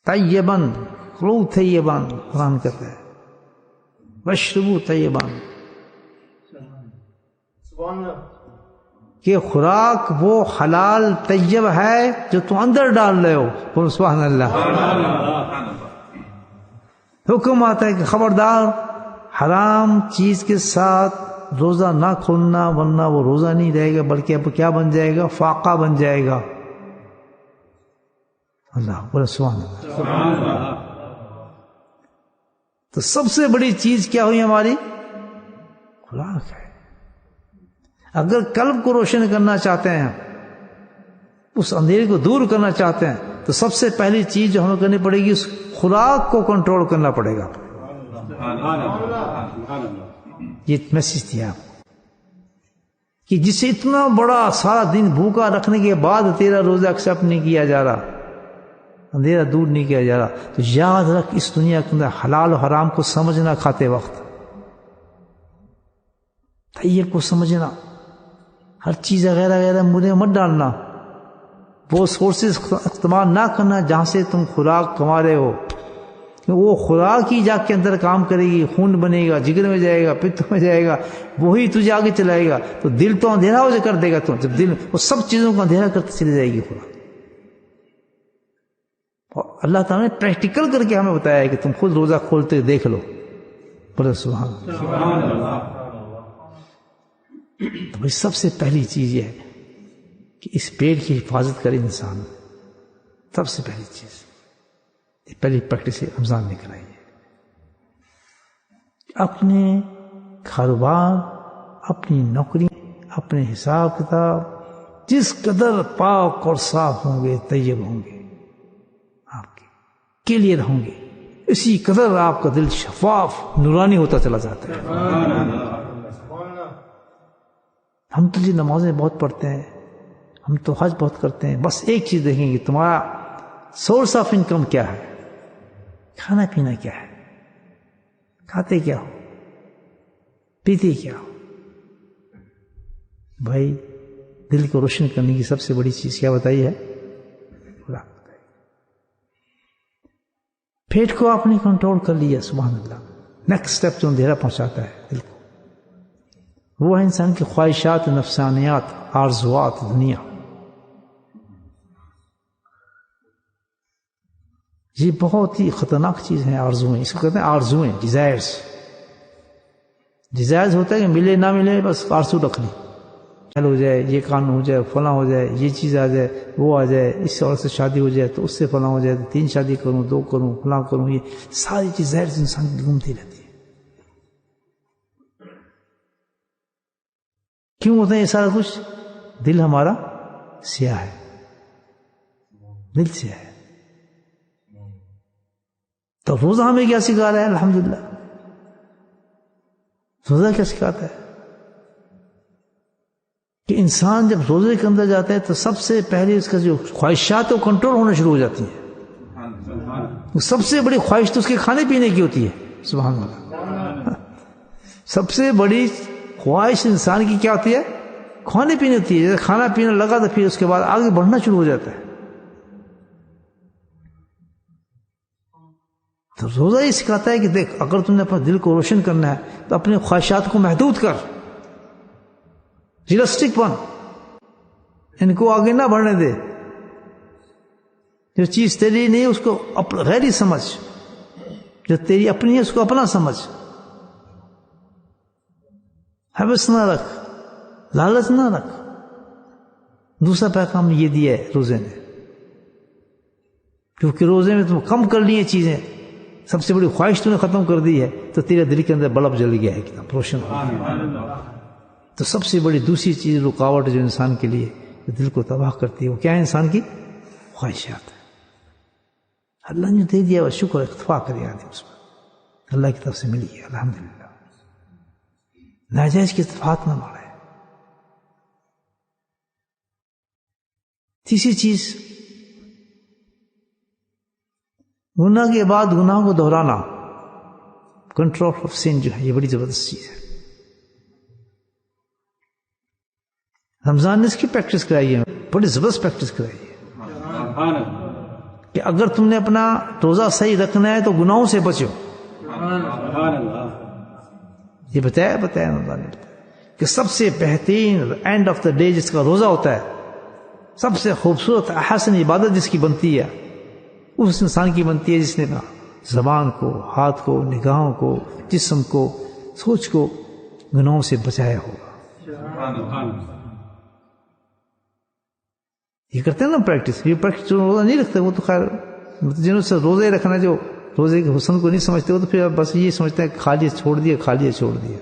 طیباً, کھلو طیباً, قرآن کہتا ہے, واشربوا طیباً, کہ خوراک وہ حلال طیب ہے جو تم اندر ڈال رہے ہو. سبحان اللہ. حکم آتا ہے کہ خبردار حرام چیز کے ساتھ روزہ نہ کھولنا, ورنہ وہ روزہ نہیں رہے گا بلکہ اب کیا بن جائے گا؟ فاقہ بن جائے گا. اللہ بولے سبحان اللہ. تو سب سے بڑی چیز کیا ہوئی ہماری؟ خوراک ہے. اگر قلب کو روشن کرنا چاہتے ہیں, اس اندھیرے کو دور کرنا چاہتے ہیں, تو سب سے پہلی چیز جو ہمیں کرنی پڑے گی, اس خوراک کو کنٹرول کرنا پڑے گا. یہ میسج دیا کہ جسے اتنا بڑا سارا دن بھوکا رکھنے کے بعد تیرا روزہ ایکسپٹ نہیں کیا جا رہا, اندھیرا دور نہیں کیا جا رہا, تو یاد رکھ اس دنیا کے اندر حلال و حرام کو سمجھنا, کھاتے وقت طیب کو سمجھنا, ہر چیز وغیرہ وغیرہ منہ میں مت ڈالنا, وہ سورسز استعمال نہ کرنا جہاں سے تم خوراک کما رہے ہو. وہ خوراک ہی جا کے اندر کام کرے گی, خون بنے گا, جگر میں جائے گا, پت میں جائے گا, وہی تجھے آگے چلائے گا. تو دل تو اندھیرا ہو کر دے گا, تو جب دل وہ سب چیزوں کو اندھیرا کرتے چلی جائے گی خوراک. اور اللہ تعالیٰ نے پریکٹیکل کر کے ہمیں بتایا ہے کہ تم خود روزہ کھولتے دیکھ لو. بولے سبحان اللہ. تو بھائی سب سے پہلی چیز یہ ہے کہ اس پیٹ کی حفاظت کرے انسان. سب سے پہلی چیز, پہلی پریکٹس رمضان نے کرائی ہے. اپنے کاروبار, اپنی نوکری, اپنے حساب کتاب جس قدر پاک اور صاف ہوں گے، طیب ہوں گے، آپ کے کلیئر ہوں گے، اسی قدر آپ کا دل شفاف نورانی ہوتا چلا جاتا ہے۔ ہم تو جی نمازیں بہت پڑھتے ہیں، ہم تو حج بہت کرتے ہیں، بس ایک چیز دیکھیں گے تمہارا سورس آف انکم کیا ہے، کھانا پینا کیا ہے، کھاتے کیا ہو، پیتے کیا ہو۔ بھائی دل کو روشن کرنے کی سب سے بڑی چیز کیا بتائی ہے؟ اللہ بتائی۔ پیٹ کو آپ نے کنٹرول کر لیا، سبحان اللہ، نیکسٹ سٹیپ جو اندھیرا پہنچاتا ہے دل کو، وہ ہے انسان کی خواہشات، نفسانیات، آرزوات، دنیا۔ یہ بہت ہی خطرناک چیز ہے آرزویں، اس کو کہتے ہیں آرزویں، ڈیزائرز۔ ڈیزائرز ہوتا ہے کہ ملے نہ ملے بس آرزو رکھ لی، چل ہو جائے، یہ کام ہو جائے، فلاں ہو جائے، یہ چیز آ جائے، وہ آ جائے، اس عورت سے شادی ہو جائے تو اس سے فلاں ہو جائے، 3 شادی کروں، 2 کروں، فلاں کروں، یہ ساری ڈیزائرز انسان کی گھومتی رہتی ہے۔ کیوں ہوتا ہے یہ سارا کچھ؟ دل ہمارا سیاہ ہے، دل سیاہ ہے۔ تو روزہ ہمیں کیا سکھا رہا ہے؟ الحمدللہ روزہ کیا سکھاتا ہے کہ انسان جب روزے کے اندر جاتا ہے تو سب سے پہلے اس کا جو خواہشات وہ کنٹرول ہونا شروع ہو جاتی ہیں۔ سب سے بڑی خواہش تو اس کے کھانے پینے کی ہوتی ہے، سبحان اللہ۔ سب سے بڑی خواہش انسان کی کیا ہوتی ہے؟ کھانے پینے ہوتی ہے۔ جیسے کھانا پینا لگا تو پھر اس کے بعد آگے بڑھنا شروع ہو جاتا ہے۔ تو روزہ یہ سکھاتا ہے کہ دیکھ، اگر تم نے اپنے دل کو روشن کرنا ہے تو اپنے خواہشات کو محدود کر، ریئلسٹک بن، ان کو آگے نہ بڑھنے دے۔ جو چیز تیری نہیں اس کو غیری سمجھ، جو تیری اپنی ہے اس کو اپنا سمجھ، حوث نہ رکھ، لالچ نہ رکھ۔ دوسرا پیغام یہ دیا ہے روزے نے، کیونکہ روزے میں تم کم کر لیے چیزیں، سب سے بڑی خواہش تم نے ختم کر دی ہے، تو تیرے دل کے اندر بلب جل گیا ہے، کتنا روشن ہو گیا۔ تو سب سے بڑی دوسری چیز رکاوٹ جو انسان کے لیے جو دل کو تباہ کرتی ہے وہ کیا ہے؟ انسان کی خواہشات ہے۔ اللہ نے دے دیا، وہ شکر اکتفا کرے آدمی اس پر، اللہ کی طرف سے ملی ہے، الحمدللہ۔ ناجائز کی اتفاق نہ بڑھے۔ تیسری چیز، گناہ کے بعد گناہ کو دہرانا، کنٹرول آف سین جو ہے، یہ بڑی زبردست چیز ہے۔ رمضان نے اس کی پریکٹس کرائی ہے، بڑی زبردست پریکٹس کرائی ہے کہ اگر تم نے اپنا روزہ صحیح رکھنا ہے تو گناہوں سے بچو۔ یہ بتایا رمضان نے بتایا کہ سب سے بہترین اینڈ آف دا ڈے جس کا روزہ ہوتا ہے، سب سے خوبصورت احسن عبادت جس کی بنتی ہے، اس انسان کی بنتی ہے جس نے زبان کو، ہاتھ کو، نگاہوں کو، جسم کو، سوچ کو گناہوں سے بچایا ہوگا۔ یہ کرتے ہیں نا پریکٹس، یہ پریکٹس جو روزہ نہیں رکھتے وہ تو خیر، جنہوں سے روزے رکھنا جو روزے کے حسن کو نہیں سمجھتے وہ تو پھر بس یہ سمجھتے ہیں کہ کھا لیا چھوڑ دیا، کھا لیا چھوڑ دیا،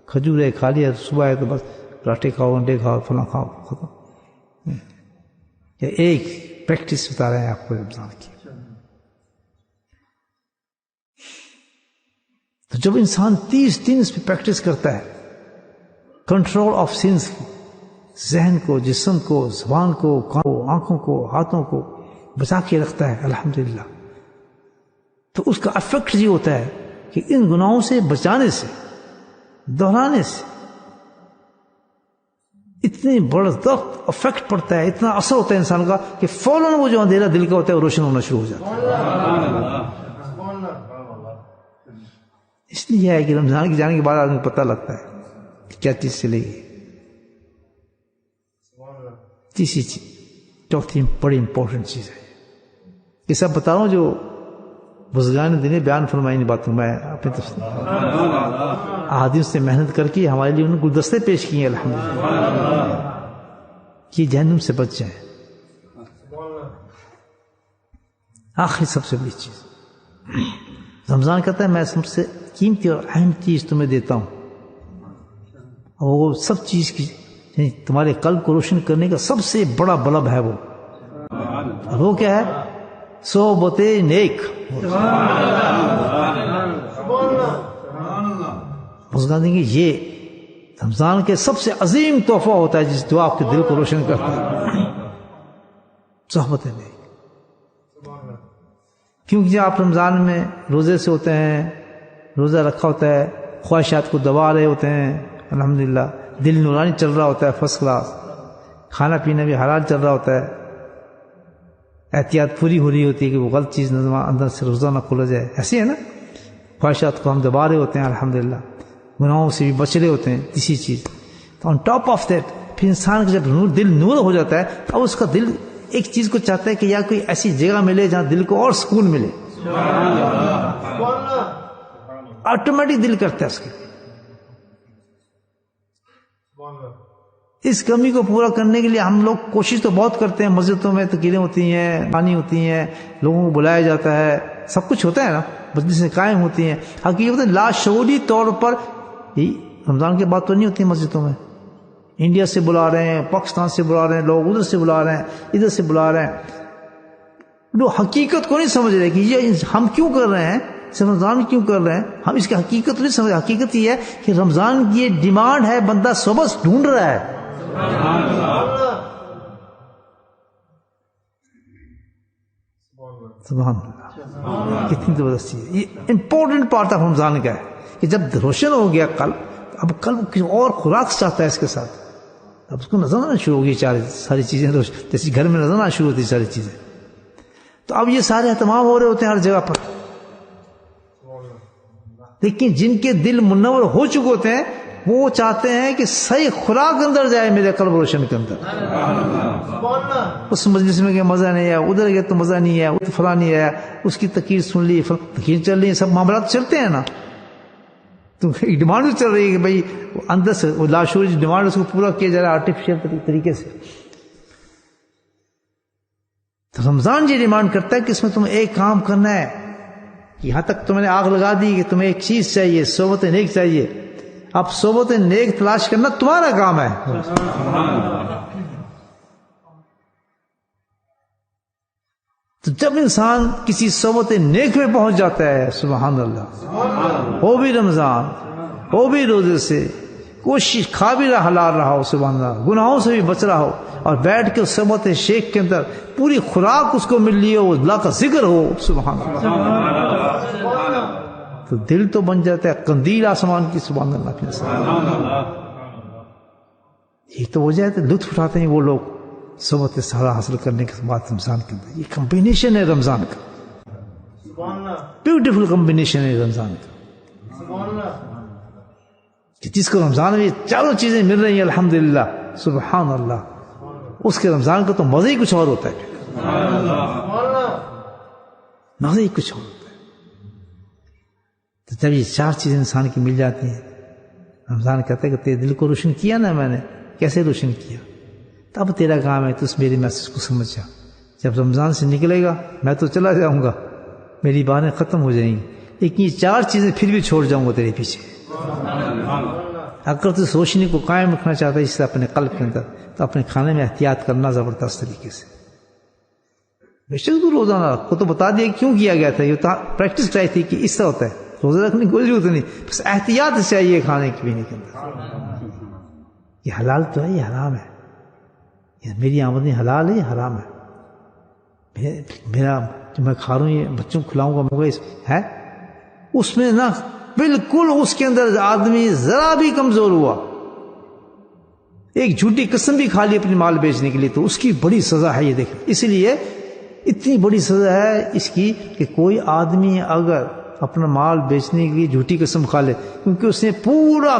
کھجور ہے کھا لیا، صبح ہے تو بس پراٹھے کھاؤ، انڈے کھاؤ، فلاں کھاؤ، ختم۔ یہ ایک پریکٹس بتا رہے ہیں آپ کو رمضان کی۔ تو جب انسان 30 دن اس پہ پریکٹس کرتا ہے، کنٹرول آف سینس کی، ذہن کو، جسم کو، زبان کو، آنکھوں کو، ہاتھوں کو بچا کے رکھتا ہے، الحمدللہ، تو اس کا افیکٹ یہ ہوتا ہے کہ ان گناہوں سے بچانے سے، دہرانے سے اتنی زبردست افیکٹ پڑتا ہے، اتنا اثر ہوتا ہے انسان کا کہ فوراً وہ جو اندھیرا دل کا ہوتا ہے وہ روشن ہونا شروع ہو جاتا ہے۔ اس لیے ہے کہ رمضان کے جانے کے بعد آدمی کو پتہ لگتا ہے کہ کیا چیز چلے گی۔ تیسری چیز، چوتھی بڑی امپورٹنٹ چیز ہے، یہ سب بتا رہا ہوں جو بزرگان دین بیان فرمائی نہیں باتوں، میں اپنی تفصیل احادیث سے محنت کر کے ہمارے لیے انہوں نے گلدستے پیش کیے ہیں، الحمدللہ، کہ جہنم سے بچ جائیں۔ آخری سب سے بڑی چیز، رمضان کہتا ہے میں سب سے قیمتی اور اہم چیز تمہیں دیتا ہوں، اور وہ سب چیز کی تمہارے قلب کو روشن کرنے کا سب سے بڑا بلب ہے وہ کیا ہے؟ صحبت نیک. بزرگان دیں گے یہ رمضان کے سب سے عظیم تحفہ ہوتا ہے جس دعا آپ کے دل کو روشن کرتا ہے، صحبت نیک. کیونکہ جب آپ رمضان میں روزے سے ہوتے ہیں، روزہ رکھا ہوتا ہے، خواہشات کو دبا رہے ہوتے ہیں، الحمدللہ دل نورانی چل رہا ہوتا ہے، فرسٹ کلاس، کھانا پینا بھی حلال چل رہا ہوتا ہے، احتیاط پوری ہو رہی ہوتی ہے کہ وہ غلط چیز اندر سے روزہ نہ کھولا جائے. ایسے ہے نا، خواہشات کو ہم دبا رہے ہوتے ہیں، الحمدللہ گناہوں سے بھی بچ رہے ہوتے ہیں. تیسری چیز تو آن ٹاپ آف دیٹ پھر انسان کا جب دل نور ہو جاتا ہے اب اس کا دل ایک چیز کو چاہتا ہے کہ یا کوئی ایسی جگہ ملے جہاں دل کو اور سکون ملے. آٹومیٹک دل کرتا ہے اس کے. اس کمی کو پورا کرنے کے لیے ہم لوگ کوشش تو بہت کرتے ہیں. مسجدوں میں تقریریں ہوتی ہیں، پانی ہوتی ہیں، لوگوں کو بلایا جاتا ہے، سب کچھ ہوتا ہے نا، مجلسیں قائم ہوتی ہیں. حقیقت لاشعوری طور پر رمضان کے بعد تو نہیں ہوتی مسجدوں میں. انڈیا سے بلا رہے ہیں، پاکستان سے بلا رہے ہیں، لوگ ادھر سے بلا رہے ہیں، ادھر سے بلا رہے ہیں. لوگ حقیقت کو نہیں سمجھ رہے کہ یہ ہم کیوں کر رہے ہیں، صرف رمضان کیوں کر رہے ہیں. ہم اس کی حقیقت نہیں سمجھ. حقیقت یہ ہے کہ رمضان کی یہ ڈیمانڈ ہے، بندہ صبح ڈھونڈ رہا ہے. سبحان اللہ، کتنی زبردست چیز ہے. یہ امپورٹنٹ پارٹ آف رمضان کا ہے کہ جب روشن ہو گیا قلب، اب قلب کسی اور خوراک چاہتا ہے اس کے ساتھ. اب اس کو نظر آنا شروع ہو گئی ساری چیزیں، جیسے گھر میں نظر آنا شروع ہوتی ساری چیزیں. تو اب یہ سارے اہتمام ہو رہے ہوتے ہیں ہر جگہ پر. لیکن جن کے دل منور ہو چکے ہوتے ہیں وہ چاہتے ہیں کہ صحیح خوراک اندر جائے میرے قلب روشن کے اندر. اس مجلس میں کہ مزہ نہیں ہے، ادھر گیا تو مزہ نہیں ہے، فلاں نہیں ہے، اس کی تقریر سن لی، تقریر چل رہی ہے، سب معاملات چلتے ہیں نا. تو ایک ڈیمانڈ بھی چل رہی ہے کہ بھائی اندر سے وہ لاشعوری ڈیمانڈ اس کو پورا کیا جا رہا ہے آرٹیفیشل طریقے سے. تو رمضان یہ ڈیمانڈ کرتا ہے کہ اس میں تمہیں ایک کام کرنا ہے. یہاں تک تو میں نے آگ لگا دی کہ تمہیں ایک چیز چاہیے، صحبت نیک چاہیے. اب صحبت نیک تلاش کرنا تمہارا کام ہے. تو جب انسان کسی صحبت نیک میں پہنچ جاتا ہے، سبحان اللہ، ہو بھی رمضان، ہو بھی روزے سے، کوشش کھا بھی رہا حلال رہا ہو، سبحان اللہ، گناہوں سے بھی بچ رہا ہو، اور بیٹھ کے صحبت شیخ کے اندر پوری خوراک اس کو مل رہی ہو، اللہ کا ذکر ہو، سبحان اللہ، تو دل تو بن جاتا ہے قندیل آسمان کی، سبحان اللہ کے یہ تو ہو جائے تو لطف اٹھاتے ہیں وہ لوگ صحبت سارا حاصل کرنے کے بعد رمضان کے اندر. یہ کمبینیشن ہے رمضان کا، بیوٹیفل کمبینیشن ہے رمضان کا، کہ جس کو رمضان میں چاروں چیزیں مل رہی ہیں الحمدللہ، سبحان اللہ، اس کے رمضان کا تو مزہ ہی کچھ اور ہوتا ہے، مزہ ہی کچھ اور ہوتا ہے. تو جب یہ چار چیزیں انسان کی مل جاتی ہیں، رمضان کہتا ہے کہ تیرے دل کو روشن کیا نا میں نے. کیسے روشن کیا؟ تب تیرا کام ہے تو اس میری میسج کو سمجھ جا. جب رمضان سے نکلے گا میں تو چلا جاؤں گا، میری باتیں ختم ہو جائیں گی، لیکن یہ چار چیزیں پھر بھی چھوڑ جاؤں گا تیرے پیچھے. اگر تو اس روشنی کو قائم رکھنا چاہتا ہے اس سے اپنے قلب کے اندر، تو اپنے کھانے میں احتیاط کرنا زبردست طریقے سے. بے شک تو روزانہ رکھو، تو بتا دیا کیوں کیا گیا تھا، یہ پریکٹس چاہیے تھی کہ اس طرح ہوتا ہے. روزہ رکھنے کی کوئی ضرورت نہیں، بس احتیاط چاہیے کھانے کی پینے کے اندر. یہ حلال تو ہے، یہ حرام ہے، یہ میری آمدنی حلال ہے، یہ حرام ہے. میرا جو میں کھا رہا ہوں یہ بچوں کو کھلاؤں گا مگر ہے اس میں نہ بالکل اس کے اندر آدمی ذرا بھی کمزور ہوا، ایک جھوٹی قسم بھی کھا لی اپنی مال بیچنے کے لیے، تو اس کی بڑی سزا ہے. یہ دیکھ، اس لیے اتنی بڑی سزا ہے اس کی کہ کوئی آدمی اگر اپنا مال بیچنے کے لیے جھوٹی قسم کھا لے، کیونکہ اس نے پورا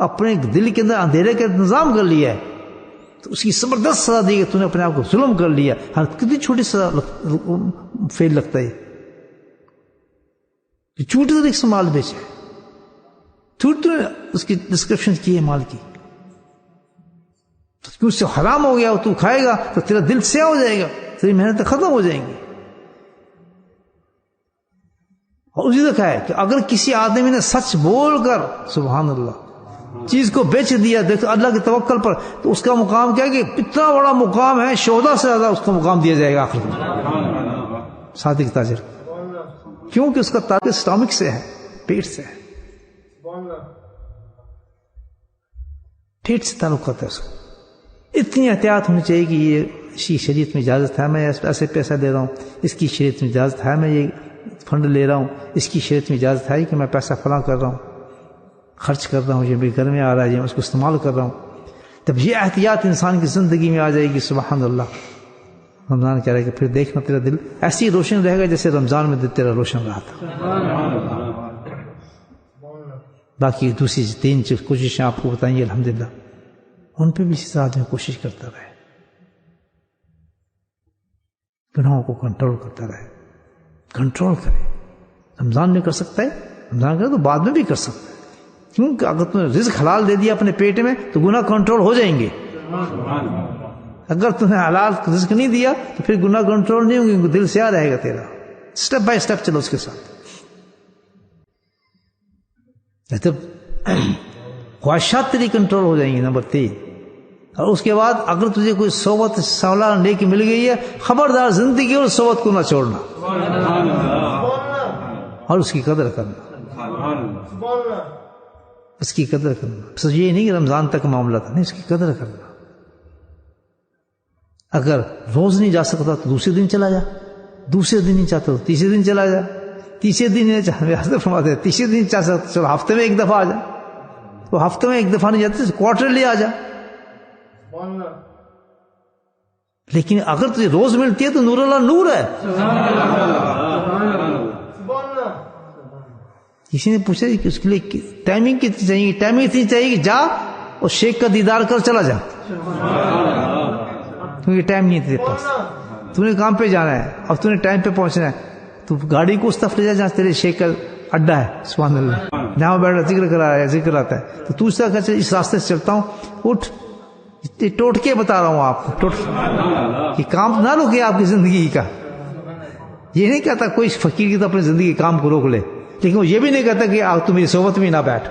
اپنے دل کے اندر اندھیرے کا انتظام کر لیا ہے، تو اس کی زبردست سزا دی کہ تو نے اپنے آپ کو ظلم کر لیا. ہر کتنی چھوٹی سزا فیل لگتا ہے کہ چھوٹی طریقے سے مال بیچے، چھوٹی اس کی ڈسکرپشن کی ہے مال کی، تو اس سے حرام ہو گیا، تو کھائے گا تو تیرا دل سیاہ ہو جائے گا، تیری محنت ختم ہو جائیں گی. اور اسی طرح ہے کہ اگر کسی آدمی نے سچ بول کر، سبحان اللہ، چیز کو بیچ دیا دیکھو اللہ کے توکل پر، تو اس کا مقام کیا ہے کہ اتنا بڑا مقام ہے، شہداء سے زیادہ اس کا مقام دیا جائے گا آخر میں صادق تاجر، کیونکہ اس کا تعلق اسٹامک سے ہے، پیٹ سے ہے، پیٹ سے تعلقات ہے اس کا۔ اتنی احتیاط ہونی چاہیے کہ یہ شریعت میں اجازت ہے میں ایسے پیسہ دے رہا ہوں، اس کی شریعت میں اجازت ہے میں یہ فنڈ لے رہا ہوں، اس کی شریعت میں اجازت ہے کہ میں پیسہ فلاں کر رہا ہوں، خرچ کر رہا ہوں، یہ بھی گھر میں آ رہا ہے، یہ اس کو استعمال کر رہا ہوں۔ تب یہ احتیاط انسان کی زندگی میں آ جائے گی، سبحان اللہ۔ رمضان کہہ رہا ہے کہ پھر دیکھنا تیرا دل ایسی روشن رہے گا جیسے رمضان میں دل تیرا روشن رہا تھا۔ باقی دوسری تین کوششیں آپ کو بتائیں گے الحمدللہ، ان پہ بھی اسی طرح آدمی کوشش کرتا رہے، گناہوں کو کنٹرول کرتا رہے، کنٹرول کرے۔ رمضان میں کر سکتا ہے، رمضان کرے تو بعد میں بھی کر سکتا ہے، کیونکہ اگر تم نے رزق حلال دے دیا اپنے پیٹ میں تو گناہ کنٹرول ہو جائیں گے۔ اگر تمہیں حلال رزق نہیں دیا تو پھر گناہ کنٹرول نہیں ہوں گے، دل سے آ رہے گا تیرا، سٹیپ بائی سٹیپ چلو اس کے ساتھ۔ جب خواہشات تیری کنٹرول ہو جائیں گی، نمبر 3۔ اور اس کے بعد اگر تجھے کوئی صحبت صالحہ نیکی مل گئی ہے، خبردار زندگی اور صحبت کو نہ چھوڑنا اور اس کی قدر کرنا، اس کی قدر کرنا۔ بس یہ نہیں کہ رمضان تک معاملہ تھا، نہیں، اس کی قدر کرنا۔ اگر روز نہیں جا سکتا تو دوسرے دن چلا جا، دوسرے دن نہیں چاہتا تو تیسرے دن چلا جا، تیسرے دن نہیں چاہتا فرماتے ہیں تیسرے دن چاہ سکتا چلو ہفتے میں ایک دفعہ آ جا، تو ہفتے میں ایک دفعہ نہیں جاتے کوارٹرلی آ جا۔ لیکن اگر تجھے روز ملتی ہے تو نور اللہ نور ہے۔ کسی نے پوچھا کہ اس کے لیے ٹائمنگ کتنی چاہیے؟ ٹائمنگ اتنی چاہیے کہ جا اور شیخ کا دیدار کر چلا جا، کیونکہ ٹائم نہیں ہے تیرے پاس، تو نے کام پہ جانا ہے اور تو نے ٹائم پہ پہنچنا ہے، تو گاڑی کو اس طرف لے جا جہاں تیرے شیخ کا اڈا ہے، سبحان اللہ، جہاں بیٹھا ذکر کرا ہے، ذکر آتا ہے، تو تو اس طرح کہ اس راستے سے چلتا ہوں، اٹھ، ٹوٹ کے بتا رہا ہوں آپ کو، ٹوٹ کہ کام نہ روکے آپ کی زندگی کا۔ یہ نہیں کہتا کوئی فقیر کی تو اپنی زندگی کے کام کو روک لے، لیکن وہ یہ بھی نہیں کہتا کہ آپ تو میری صحبت میں نہ بیٹھ،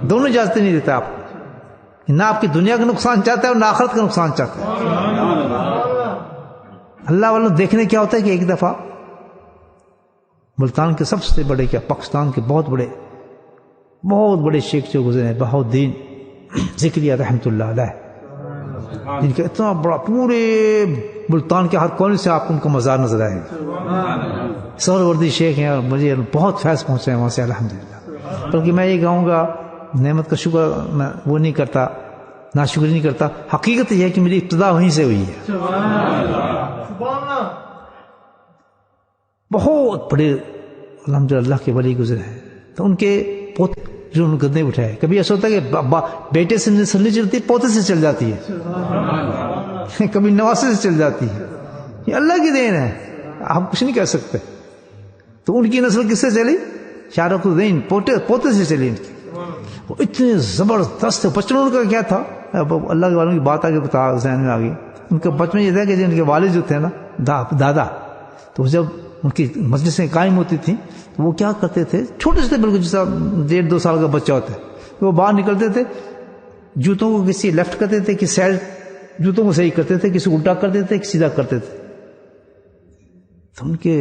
دونوں اجازتیں نہیں دیتا آپ، نہ آپ کی دنیا کا نقصان چاہتا ہے اور نہ آخرت کا نقصان چاہتا ہے۔ اللہ والوں دیکھنے کیا ہوتا ہے کہ ایک دفعہ ملتان کے سب سے بڑے، کیا پاکستان کے بہت بڑے شیخ جو گزرے ہیں، بہاؤالدین ذکریہ رحمۃ اللہ علیہ، جن کا اتنا بڑا پورے ملتان کے ہر کونے سے آپ کو ان کا مزار نظر آئے گا، سہروردی شیخ ہیں، اور مجھے بہت فیض پہنچے ہیں وہاں سے الحمدللہ۔ بلکہ میں یہ کہوں گا نعمت کا شکر میں وہ نہیں کرتا، ناشکری نہیں کرتا، حقیقت یہ ہے کہ میری ابتدا وہیں سے ہوئی ہے۔ بہت بڑے الحمدللہ کے ولی گزرے ہیں، تو ان کے پوتے جو ان گدے اٹھائے، کبھی ایسا ہوتا ہے کہ بیٹے سے نسل نہیں چلتی، پوتے سے چل جاتی ہے، کبھی نواسے سے چل جاتی ہے، یہ اللہ کی دین ہے، آپ کچھ نہیں کہہ سکتے۔ تو ان کی نسل کس سے چلی؟ شارق الدین پوتے سے چلی ان کی، وہ اتنے زبردست ہے۔ بچپن ان کا کیا تھا، اللہ کے والوں کی بات آگے بتا ذہن میں آ گئی، ان کا بچپن یہ تھا کہ ان کے والد جو تھے نا دادا، تو جب ان کی مجلسیں قائم ہوتی تھیں تو وہ کیا کرتے تھے، چھوٹے سے بالکل جیسا 1.5-2 سال کا بچہ ہوتا ہے، وہ باہر نکلتے تھے، جوتوں کو کسی لیفٹ کرتے تھے، کسی سائڈ جوتوں کو صحیح کرتے تھے، کسی الٹا کرتے تھے، کسی سیدھا کرتے تھے۔ تو ان کے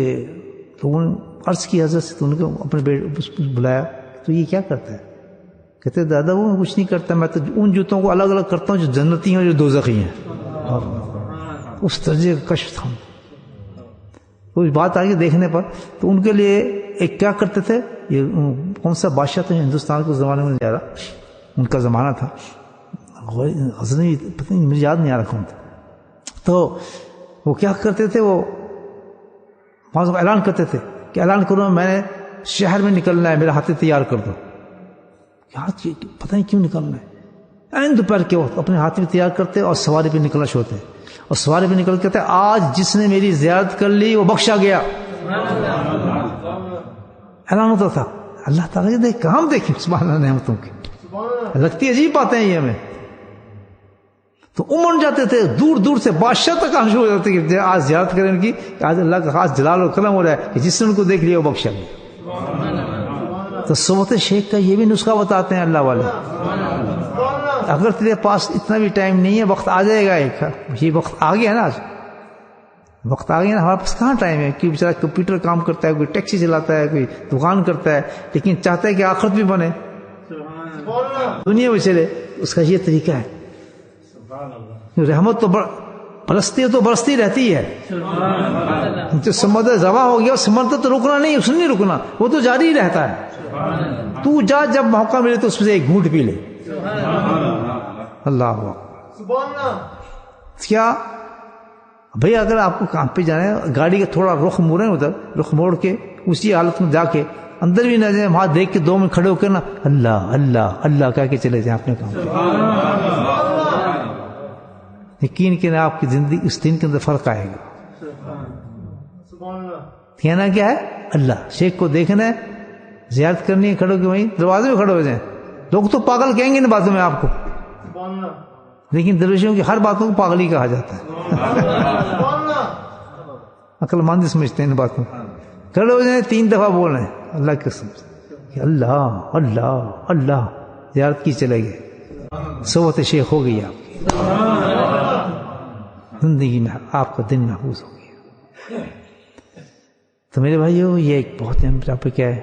لوگوں نے عرض کی حضرت سے، تو ان کو اپنے بلایا، تو یہ کیا کرتا ہے؟ کہتے دادا وہ کچھ نہیں کرتا، میں تو ان جوتوں کو الگ الگ کرتا ہوں جو جنتی ہیں اور جو دوزخی ہیں۔ اس درجے کا کشف تھا، کوئی بات آگے دیکھنے پر۔ تو ان کے لیے ایک کیا کرتے تھے، یہ کون سا بادشاہ تھا ہندوستان کے زمانے میں جا رہا، ان کا زمانہ تھا، غزنوی، پتہ نہیں مجھے یاد نہیں آ رہا کون تھا۔ تو وہ کیا کرتے تھے، وہ اعلان کرتے تھے کہ اعلان کرو میں نے شہر میں نکلنا ہے، میرا ہاتھی تیار کر دو۔ پتہ نہیں کیوں نکلنا ہے، این دوپہر کے وقت اپنے ہاتھی بھی تیار کرتے اور سواری پہ نکلنا شروع ہوتے، اور سواری پہ نکل کے کہتے آج جس نے میری زیارت کر لی وہ بخشا گیا، اعلان ہوتا تھا۔ اللہ تعالیٰ دیکھ کہاں دیکھیں سبحان اللہ نعمتوں کی، لگتی عجیب باتیں ہیں یہ ہمیں۔ تو امن جاتے تھے دور دور سے، بادشاہ تک شروع ہو جاتے کہ آج زیارت کریں ان کی، آج اللہ کا خاص جلال و کرم ہو رہا ہے کہ جس نے ان کو دیکھ لیا وہ بخشا گیا۔ تو صحبت شیخ کا یہ بھی نسخہ بتاتے ہیں اللہ والے. اگر تیرے پاس اتنا بھی ٹائم نہیں ہے، وقت آ جائے گا ایک، یہ وقت آ گیا نا، آج وقت آ گیا نا، ہمارے پاس کہاں ٹائم ہے؟ کہ بیچارہ کمپیوٹر کام کرتا ہے، کوئی ٹیکسی چلاتا ہے، کوئی دکان کرتا ہے، لیکن چاہتا ہے کہ آخرت بھی بنے، دنیا میں چلے. اس کا یہ طریقہ ہے. رحمت تو برستی ہے تو برستی رہتی ہے. جو سمندر زبا ہو گیا، سمندر تو رکنا نہیں، اس نے نہیں رکنا، وہ تو جاری ہی رہتا ہے. تو جا، جب موقع ملے تو اس میں سے ایک گھونٹ پی لے. اللہ کیا بھئی، اگر آپ کو کام پہ جانا ہے، گاڑی کا تھوڑا رخ موڑیں، ادھر رخ موڑ کے اسی حالت میں جا کے اندر بھی نہ جائیں، وہاں دیکھ کے 2 منٹ کھڑے ہو کے نا اللہ اللہ اللہ کہہ کے چلے جائیں اپنے کام پہ. یقین کہ آپ کی زندگی اس دن کے اندر فرق آئے گا. کہنا کیا ہے؟ اللہ. شیخ کو دیکھنا ہے، زیارت کرنی ہے، کھڑے ہو کے وہیں دروازے میں کھڑے ہو جائیں. لوگ تو پاگل کہیں گے نا باتوں میں آپ کو، لیکن درویشوں کی ہر باتوں کو پاگلی کہا جاتا ہے. عقل مند سمجھتے ہیں ان باتوں کو. کھڑے ہو جائیں، 3 دفعہ بول رہے ہیں اللہ کے قسم کہ اللہ اللہ اللہ. زیارت کی چلے گئے، صحبت شیخ ہو گئی آپ کی زندگی میں، آپ کا دن محفوظ ہو گیا. تو میرے بھائیو، یہ ایک بہت اہم ٹاپک ہے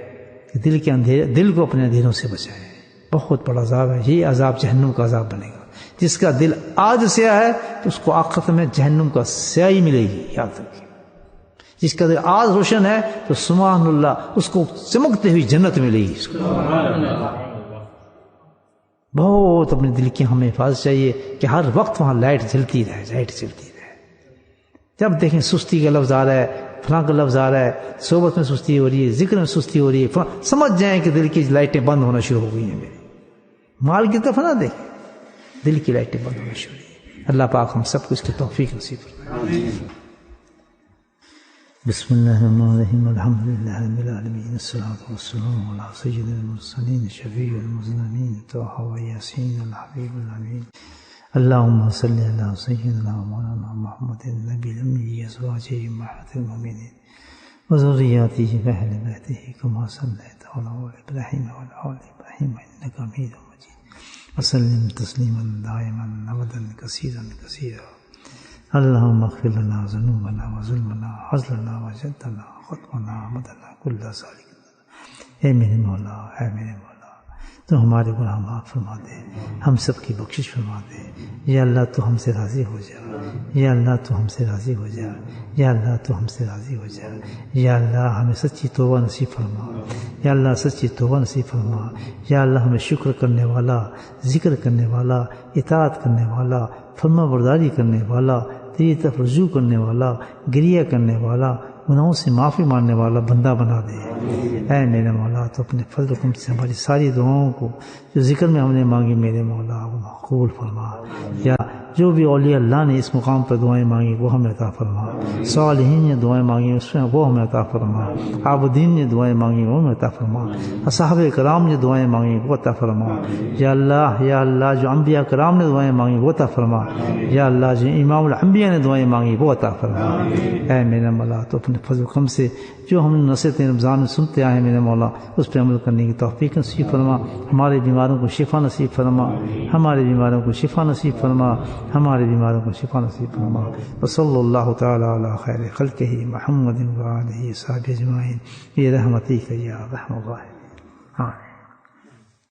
کہ دل کے اندھیرے، دل کو اپنے اندھیروں سے بچائے. بہت بڑا عذاب ہے یہ. عذاب جہنم کا عذاب بنے گا. جس کا دل آج سیاہ ہے تو اس کو آخرت میں جہنم کا سیاہی ملے گی، یاد رکھیے. جس کا دل آج روشن ہے تو سبحان اللہ اس کو چمکتے ہوئی جنت ملے گی. اس کو بہت اپنے دل کی ہمیں حفاظت چاہیے کہ ہر وقت وہاں لائٹ جلتی رہے، لائٹ جلتی رہے. جب دیکھیں سستی کا لفظ آ رہا ہے، فلاں کا لفظ آ رہا ہے، صحبت میں سستی ہو رہی ہے، ذکر میں سستی ہو رہی ہے، سمجھ جائیں کہ دل کی لائٹیں بند ہونا شروع ہو گئی ہیں. میرے مال کی طرف نہ دیکھیں، دل کی لائٹیں بند ہونا شروع ہوئی. اللہ پاک ہم سب کو اس کی توفیق نصیب فرمائے. بسم اللہ الرحمن الرحیم. الحمد للہ رب العالمین، الصلاۃ والسلام علی سید المرسلین شفیع المذنبین طه و یاسین الحبیب الامین. اللهم صل على سيدنا مولانا محمد النبي الأمي أزواجه أمهات المؤمنين وذرياته وأهل بيته كما صليت على إبراهيم وعلى آل إبراهيم إنك حميد مجيد وسلم تسليما دائما أبدا كثيرا كثيرا. اللهم اغفر لنا ذنوبنا وظلمنا وعزلنا وجدنا خطأنا ومدنا كل ذلك. اے میرے مولا، اے میرے مولا، تو ہمارے گناہ معاف فرما دے، ہم سب کی بخشش فرما دے. یا اللہ تو ہم سے راضی ہو جا، یا اللہ تو ہم سے راضی ہو جا، یا اللہ تو ہم سے راضی ہو جا. یا اللہ ہمیں سچی توبہ نصیب فرما، یا اللہ سچی توبہ نصیب فرما. یا اللہ ہمیں شکر کرنے والا، ذکر کرنے والا، اطاعت کرنے والا، فرما برداری کرنے والا، تیری طرف رجوع کرنے والا، گریہ کرنے والا، گناہوں سے معافی مانگنے والا بندہ بنا دے. اے میرے مولا، تو اپنے فضل و کرم سے ہماری ساری دعاؤں کو جو ذکر میں ہم نے مانگی میرے مولا وہ مقبول فرما. یا جو بھی اولیاء اللہ نے اس مقام پر دعائیں مانگی وہ ہمیں عطا فرما. صالحین نے دعائیں مانگی اس میں وہ ہمیں عطا فرما. عابدین نے دعائیں مانگی وہ ہمیں عطا فرما. اصحاب کرام نے دعائیں مانگی وہ عطا فرما. یا اللہ جو انبیاء کرام نے دعائیں مانگی وہ عطا فرما. یا اللہ جو امام الانبیاء نے دعائیں مانگی وہ عطا فرما. اے میرے مولا، تو اپنے فضل و کرم سے جو ہم نصیحتیں رمضان میں سنتے آئے ہیں میرے مولا، اس پہ عمل کرنے کی توفیق نصیب فرما. ہمارے بیماروں کو شفا نصیب فرما، ہمارے بیماروں کو شفا نصیب فرما، ہمارے بیماروں کو شفا نصیب فرما. وصلی اللہ تعالی علی خیر خلقہ محمد و آلہ وصحبہ اجمعین برحمتک یا ارحم الراحمین.